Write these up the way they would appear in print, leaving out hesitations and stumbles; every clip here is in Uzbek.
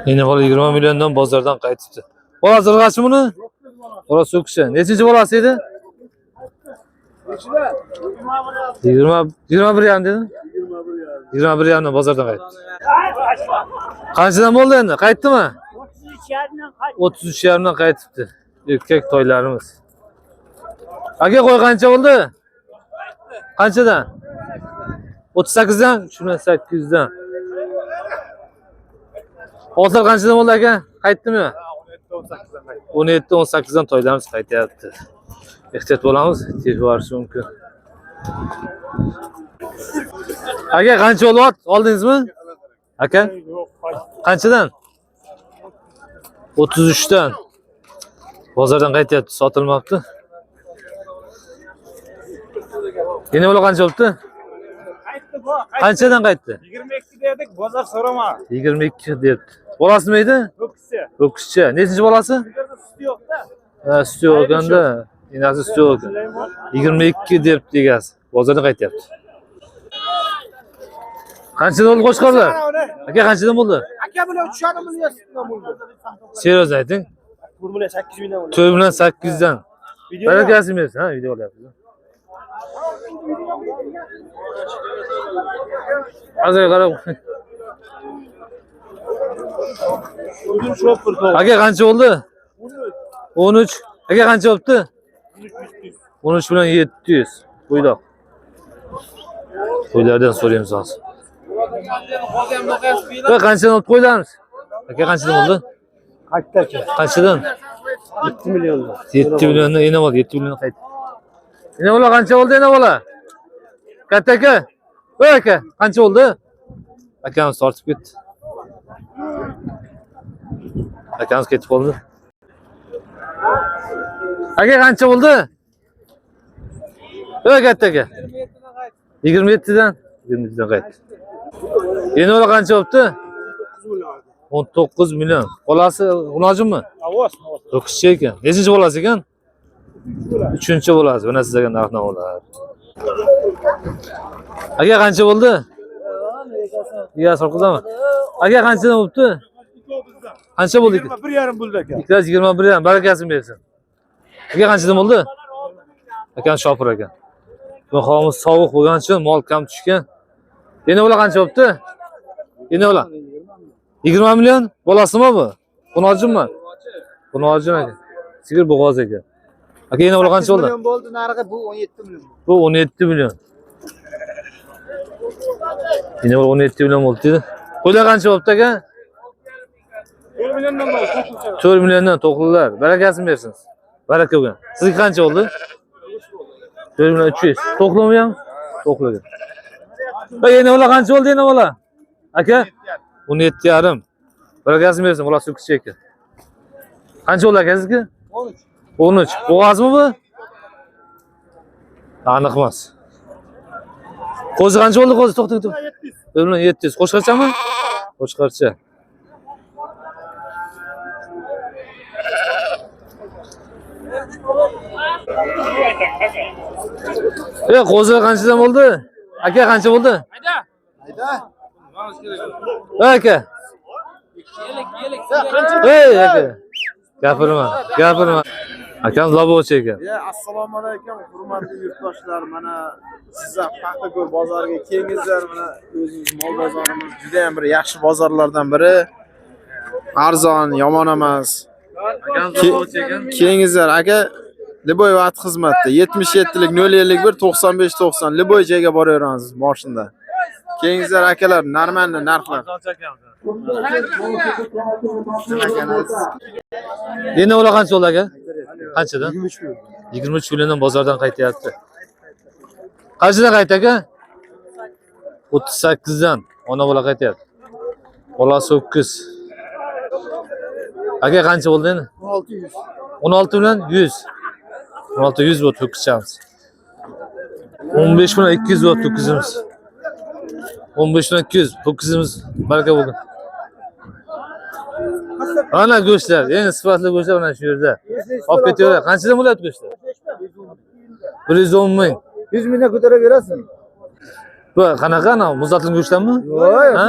Yine bola 20 milyondan bozordan qaytibdi. Bola zırgaçı bunu? Bola söküşü. Nechinchi bolasıydı? 21 yarım dedin? 21 yarımdan bozordan qaytibdi. Qanchadan bo'ldi endi? Qaytdimi? 33 yarımdan qaytibdi. Erkek toylarimiz. Aka qo'y qancha bo'ldi? Qanchadan? 38dan, shuni 800dan. Otlar qanchadan bo'ldi aka? Qaytdimi? 17-18dan toylarimiz qaytyapti. Ehtiyot bo'lamiz, tez borishi mumkin. Aka qancha bo'ldi? Oldingizmi? Aka? Qanchadan? 33dan. Bozordan qaytyapti, sotilmabdi. Yine bo'la qancha bo'libdi? Qanchadan qaytdi? 22 dedik, bozor so'rama. 22 debdi. Bolasi nima edi? Ho'kizcha. Nechinchi bolasi? Suti yo'q-da. Ha, suti yo'q ekanda. Enasi suti yo'q ekan. 22 debdi egasi. Bozordan qaytyapti. Qanchadan bo'ldi qo'shqorlar? Aka qanchadan bo'ldi? Aka bilan 3,5 million sutdan bo'ldi. Seriyoz ayting. 1 million 800 mingdan bo'ldi. 4 bilan 800dan. Barakasi bersin, ha, video olyapmiz. Azay qarab. Aka qancha bo'ldi? 13. Aka qancha bo'libdi? 13 bilan 700. Qo'ydoq. Qo'ylardan so'raymiz hozir. Qanchadan olib qo'ylarmiz? Aka qanchadan bo'ldi? Qanchadan? 7 milliondan. 7 milliondan yana bo'ldi, 7 milliondan qaytdi. Yana bola qancha bo'ldi yana bola? Katta aka. Voy aka, qancha bo'ldi? Akamiz tortib ketdi. Akamiz ketib qoldi. Aka qancha bo'ldi? Voy katta aka. 27dan. 27dan qaytdi. Yana bola qancha bo'libdi? 19 million. Bolasi unojimmi? Avos. Ho'kizcha ekan. Nechinchi bolasi ekan? 3-chi bolasi. Buni sizlarga narxdan oladi. Aka qancha bo'ldi? Egasi orqadami? Aka qanchadan bo'libdi? Qancha bo'ldi? 21,5 bo'ldi aka. Ikkilasi 21 dan. Barakasini bersin. Aka qanchadan bo'ldi? Akam shopir ekan. Mehmonimiz sovuq bo'lgani uchun mol kam tushgan. Yana bola qancha bo'libdi? Yana bola 20 million. Bolasimi bu? Bunojimmi? Bunojim aka. Sigir bo'g'oz ekan. Aka yana bola qancha bo'ldi? Bo'ldi, narxi bu 17 million. Bu 17 million. Yine 17 million bo'ldi dedi. Qo'ylar qancha bo'libdi aka? 4 milliondan bo'ldi. 4 milliondan to'qlilar. Barakasini bersin. Baraka bo'lgan. Sizga qancha bo'ldi? 4 million 300. To'qlimi ham? To'qlagan. Va yana bola qancha bo'ldi yana bola? Aka? 17,5. Barakasini bersin. Bola so'kishchi ekan. Qancha bo'ldi aka sizga? 13. 13. Bo'g'ozmi bu? Aniq emas. Qo'zi qancha bo'ldi qo'zi? To'xta. 4 million 700. Qo'shqarchami? Qo'shqarcha. Qo'zi qanchadan bo'ldi? Aka qancha bo'ldi? Hayda. Aka. Aka. Gapirma. Akam Labochi ekan. Assalomu alaykum, hurmatli yurtdoshlar. Mana sizlar Paxtako'l bozoriga kelingizlar. Mana o'zingiz mol bozorimiz juda ham bir yaxshi bozorlardan biri. Arzon, yomon emas. Akam Labochi ekan. Kelingizlar aka. Liboy vaqt xizmatda 77lik 051 95 90 Liboy joyga boraveramiz moshinda. Kelingizlar akalar, normalniy narxlar. Yana bola qancha bo'ldi aka? Qanchadan? 23 milliondan bozordan qaytyapti. Qanchadan qaytdi aka? 38dan. Ona bola qaytyapti. Bolasi 9. Aka qancha bo'ldi endi? 1600. 16 bilan 100. 16 100 bo'ldi to'kizchamiz. 15 bilan 200 bo'ldi to'kizimiz. 15 bilan 200 to'kizimiz baraka bo'ldi. Ana go'shtlar, eng sifatli go'shtlar mana shu yerda. Olib ketaveradi. Qanchadan bo'lyapti go'shtlar? 110 ming. 100 mingdan ko'tarib berasizmi? Bu qanaqa ana muzlatilgan go'shtlarmi? Yo'q, ha?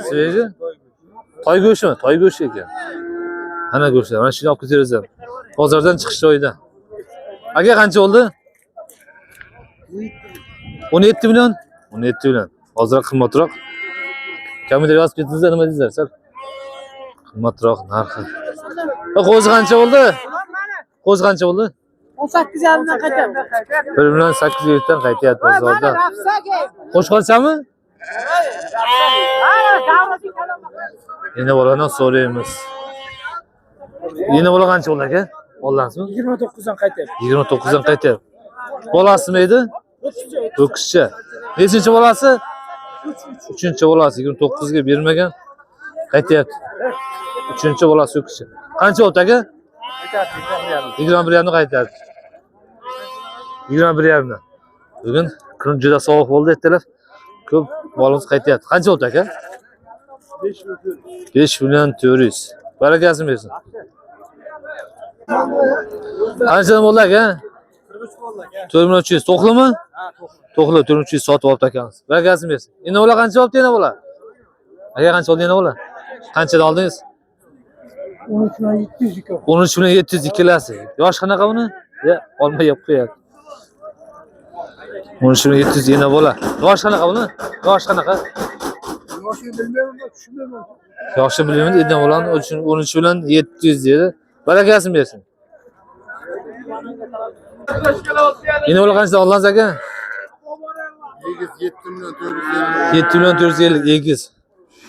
Sveji. Toy go'shtimi? Toy go'shti ekan. Ana go'shtlar. Mana shuni olib ketaverasiz. Bozordan chiqish joyida. Aka qancha bo'ldi? 17 million. 17 million. Hozir qimmatroq. Kamida yozib ketingizlar, nima deysizlar? Sal qimmatroq narxi. Qo'zi qancha bo'ldi? Qo'zi qancha bo'ldi? 18,5 dan qaytyapti. 1 million 800 dan qaytyapti bozorda. Qo'shqolchami? Yana bolani so'raymiz. Yana bola qancha bo'ldi aka? Olasizmi? 29 dan qaytyapti. 29 dan qaytyapti. Bolasimi edi? To'qqizcha. Nechinchi bolasi? 3-chi bolasi 29 ga bermagan. Qaytyapti. 3-chi bolasi to'qqizcha. Qancha bo'ldi aka? 21,5 qaytyapti. 21,5 dan. Bugun kun juda sovuq bo'ldi aytdilar. Ko'p bolamiz qaytyapti. Qancha bo'ldi aka? 5 million 400. Barakasini bersin. Qanchadan bo'ldi aka? 4 million 300. To'qlimi? Ha, to'g'ri. To'qli 4 million 300 sotib olibdi akamiz. Barakasini bersin. Endi ular qancha olibdi yana ular? Aka qancha oldi yana ular? Qanchadan oldingiz? 13,700 ekan. 13 million 700 ikkilasi. Yosh qanaqa buni? Ya, olmay yeb qo'yapti. 13 million 700 yana bola. Yosh qanaqa buni? Yosh qanaqa? Yoshini bilmayman, tushunmayman. Yoshi bilmayman, endi bolani 13 million 700 dedi. Barakasini bersin. Yana ular qanchadan oldingiz aka? 7 million 450. 7 million 450 egiz.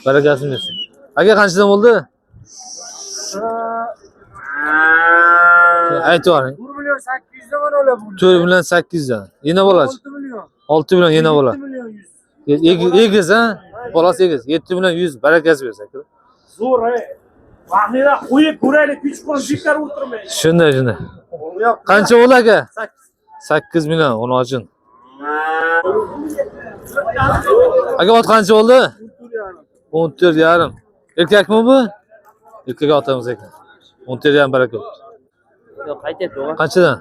Barakasini bersin. Aka qanchadan bo'ldi? Aytib yuboring. 1 million 800 dan mana ular bu. 4 million 800 dan. Yana bolasi. 6 million. 6 million yana bola. 7 million 100. Egiz ha? Bolasi egiz. 7 million 100 barakasi bersin aka. Zo'r, ey. Vaqtida qo'yib ko'raylik, 3 qo'l bekor o'tirmay. Shunday. Qancha bo'ldi aka? 8 million onojin. Aka ot qancha bo'ldi? 14,5. Erkakmi bu? Erkak otamiz ekan. 14,5 baraka. Yo'q, qaytyapti o'g'il. Qanchadan?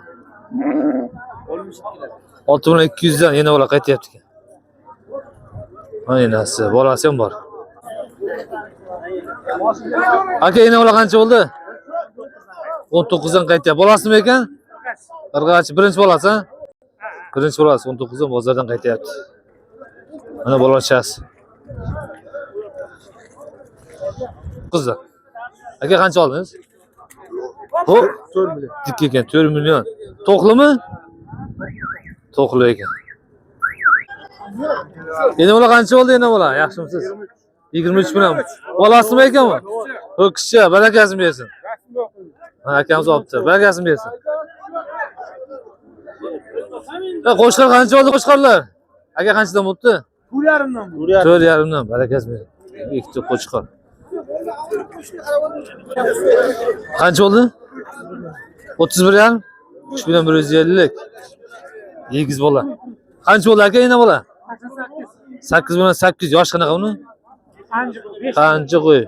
6 million 200 dan yana bola qaytyapti ekan. Mana nasi, bolasi ham bor. Aka yana bola qancha bo'ldi? 19 dan qaytyapti. Bolasimi ekan? Qirg'achi birinchi bolasi, ha? Birinchi bolasi 19 dan bozordan qaytyapti. Mana bolachasi. Qizlar. Aka qancha oldingiz? Hop, 4 million. dik ekan 4 million. To'qlimi? To'qli ekan. Yana bola qancha bo'ldi yana bola? Yaxshimisiz? 23 million. Bolasimi ekan bu? Ho'kizcha, barakasini bersin. Mana akamiz olibdi. Barakasini bersin. Qo'shqor qancha bo'ldi qo'shqorlar? Aka qanchadan bo'libdi? 4,5 dan bu. 4,5 dan. Barakasini bersin. Ikkita qo'shqor. Qancha bo'ldi? 31,5. 3 million 150. Egiz bola. Qancha bo'ldi aka yana bola? 8 million 800. Yosh qanaqa uni? Qancha qo'y?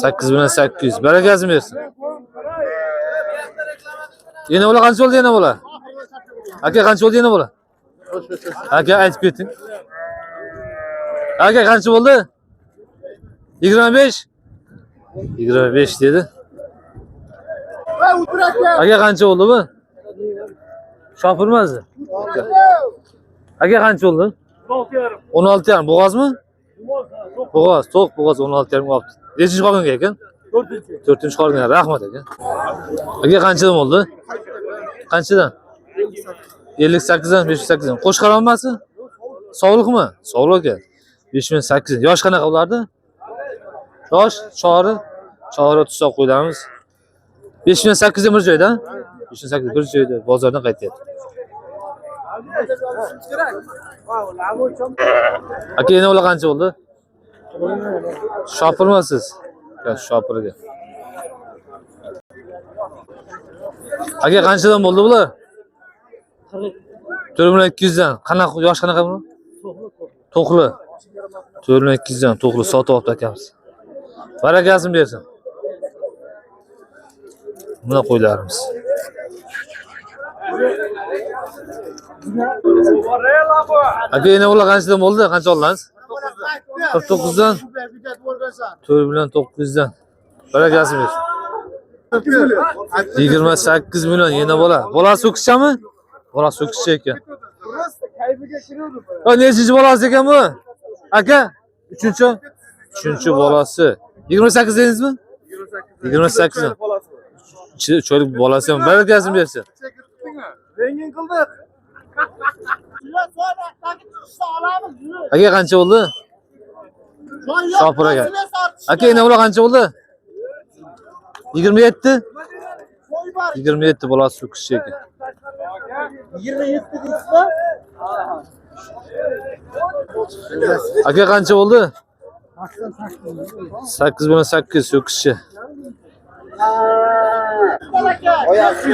8 million 800. Barakasini bersin. Yana bola qancha bo'ldi yana bola? Aka qancha bo'ldi yana bola? Aka aytib keting. Aka qancha bo'ldi? 25. 25 dedi. Aka qancha bo'ldi bu? Shopirmasi. Aka qancha bo'ldi? 16,5. Bo'g'ozmi? Bo'g'oz, to'q bo'g'oz 16,5 olibdi. Nechinchi qolgan ekan? 4-chi qolgan. Rahmat aka. Aka qanchadan bo'ldi? Qanchadan? 58 dan 508 dan. Qo'shqor olmasi? Sog'liqmi? Sog'liq aka. 5800. Yosh qanaqa ulardi? Yosh, chori tutsoq qo'yamiz. 5800 dan bir joyda. 5800 bir joyda bozordan qaytyapti. Aka yana ular qancha bo'ldi? Shopirmisiz? Shopirga. Aka qanchadan bo'ldi bular? 4 million 200 dan. Qanaqa yosh qanaqa bu? To'qli. 4 million 200 dan to'qli sotib olibdi akamiz. Barakasini bersin. Buna qo'ylarimiz. Aka yana ular qanchadan bo'ldi? Qancha oldingiz? 49'dan 4 million 900'dan. Barakasi bersin. 28 million yana bola. Bolasi o'kishchami? Bolasi o'kishchi ekan. Ha, nechinchi bolasi ekan bu? Aka, 3-chi bolasi. 28 dedingizmi? 28 dan. Cho'lik bolasi ham barakasini bersin. Rengin qildik. Aka qancha bo'ldi? Shopir aka. Aka yana ular qancha bo'ldi? 27. 27 bolasi o'kishchi ekan. 27 deysizmi? Aka qancha bo'ldi? 8 bilan 8 o'kishchi.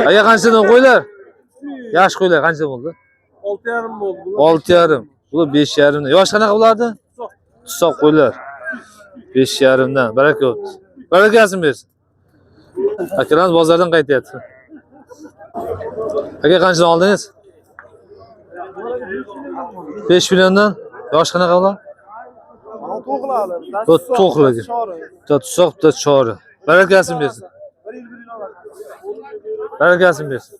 Aka qanchadan qo'ylar? Yaxshi qo'ylar qancha bo'ldi? 6,5 bo'ldi. 6,5. Bu 5,5. Yosh qanaqa bo'lardi? Tusoq qo'ylar. 5,5 dan. Baraka bo'ldi. Barakasini bersin. Akalar bozordan qaytyapti. Aka qanchadan oldingiz? 5 milliondan. Yosh qanaqa bo'lar? To'qligi. Tusoq da chori. Barakasini bersin. Barakasini bersin.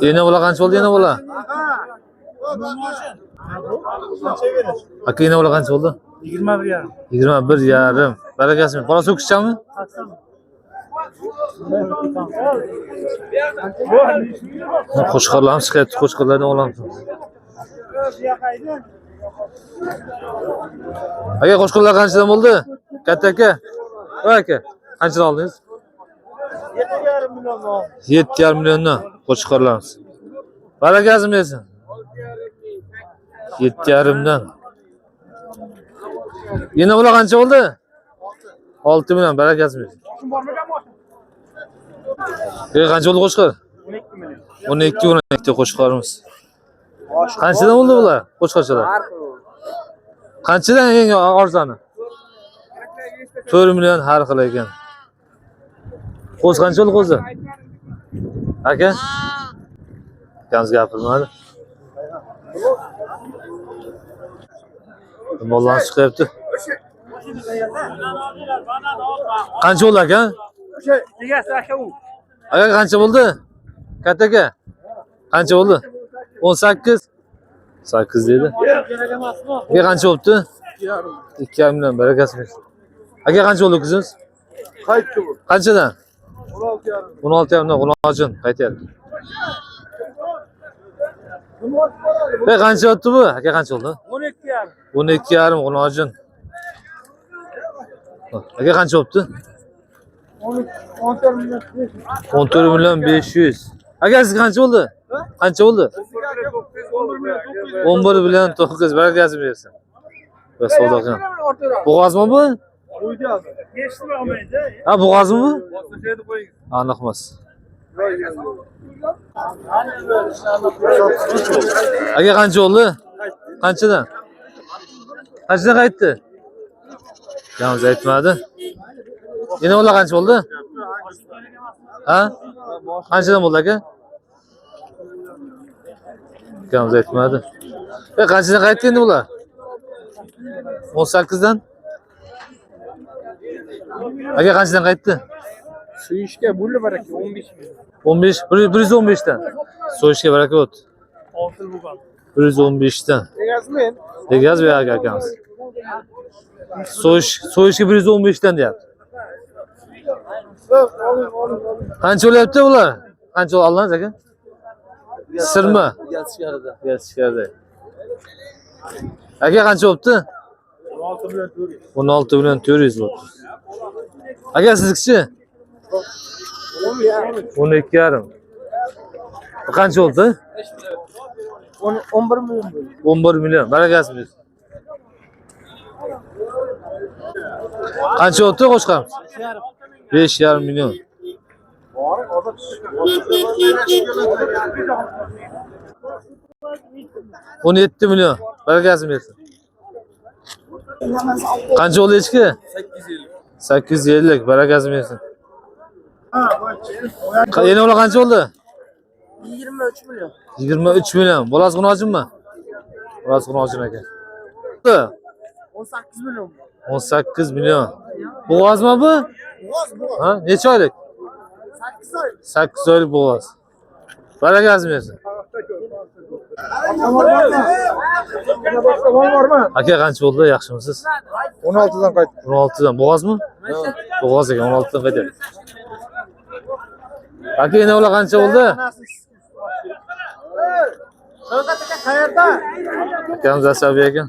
Yana bo'la qancha bo'ldi yana bo'la? Aka yana bo'la qancha bo'ldi? 21,5. 21,5. Barakasini. Bola so'kishchami? Qo'shqorlar ham chiqyapti. Qo'shqorlardan olamiz. Aka qo'shqorlar qanchadan bo'ldi? Katta aka. Voy aka, qanchadan oldingiz? 7,5 million. 7,5 milliondan qo'shqorlarimiz. Barakasini bersin. 7,5 dan. Yana ular qancha bo'ldi? 6 million. Barakasini bersin. Qancha bo'ldi qo'shqor? 12 qo'shqorimiz. Qanchadan bo'ldi bular? Qo'shqorchalar. Qanchadan eng arzoni? 4 million har xil ekan. Qo'z qancha bo'ldi qo'zi? Aka? Akamiz gapirmadi. Mollarni chiqyapti. Qancha bo'ldi aka? Aka qancha bo'ldi? Katta aka. Qancha bo'ldi? 18. 8 dedi. Aka qancha bo'libdi? 2,5 million. Barakasi bersin. Aka qancha bo'ldi qizingiz? Qaytdi bu. Qanchadan? 16,5. 16,5 dan G'ulojin qaytyapti. Qancha o'tdi bu? Aka qancha bo'ldi? 12,5. 12,5 G'ulojin. Aka qancha bo'pti? 14 million 500. Aka siz qancha bo'ldi? Qancha bo'ldi? 11 million 900. Barakasini bersin. Va savdo qilgan. Bo'g'ozmi bu? Ha, bo'g'ozmi bu? Aniq emas. Aka qancha bo'ldi? Qanchadan? Qanchadan qaytdi? Yalnız aytmadi. Yana ular qancha bo'ldi? Ha? Qanchadan bo'ldi aka? Yalnız aytmadi. Qanchadan qaytdi endi ular? 18 dan. Aka qanchadan qaytdi? Suyishga bo'ldi baraka 15 million. 15, 115 dan. So'yishga baraka bo'ldi. 115 dan. Egazmi? Egaz ve akamiz. So'yishga 115 dan deyapti. Qancha o'lyapti ular? Qancha oldingiz aka? Sirmi? Yatishgarda. Aka qancha bo'pti? 16 million 400 bo'pti. Aka sizkichi? 12,5. Qancha bo'ldi? 11 million. 11 million. Barakasi bersin. Qancha o'tdi qo'shqamiz? 5,5 million. 17 million. Barakasi bersin. Qancha bo'ldi echki? 850. 850. Barakasi bersin. Yana ular qancha bo'ldi? 23 milyon. 23 million. Bolasi xunojinmi? Bolasi xunojin ekan. 18 milyon. 18 million. Bo'g'ozmi bu? Boğaz. Ha, necha oylik? 8 ay. 8 oylik bo'g'oz. Barakasini bersin. Aka qancha bo'ldi? Yaxshimisiz? 16dan qaytdi. 16dan. Bo'g'ozmi? Bo'g'oz ekan, 16dan qaytyapti. Aka, yana ular qancha bo'ldi? Shavkat aka qayerda? Akamiz asabiy ekan.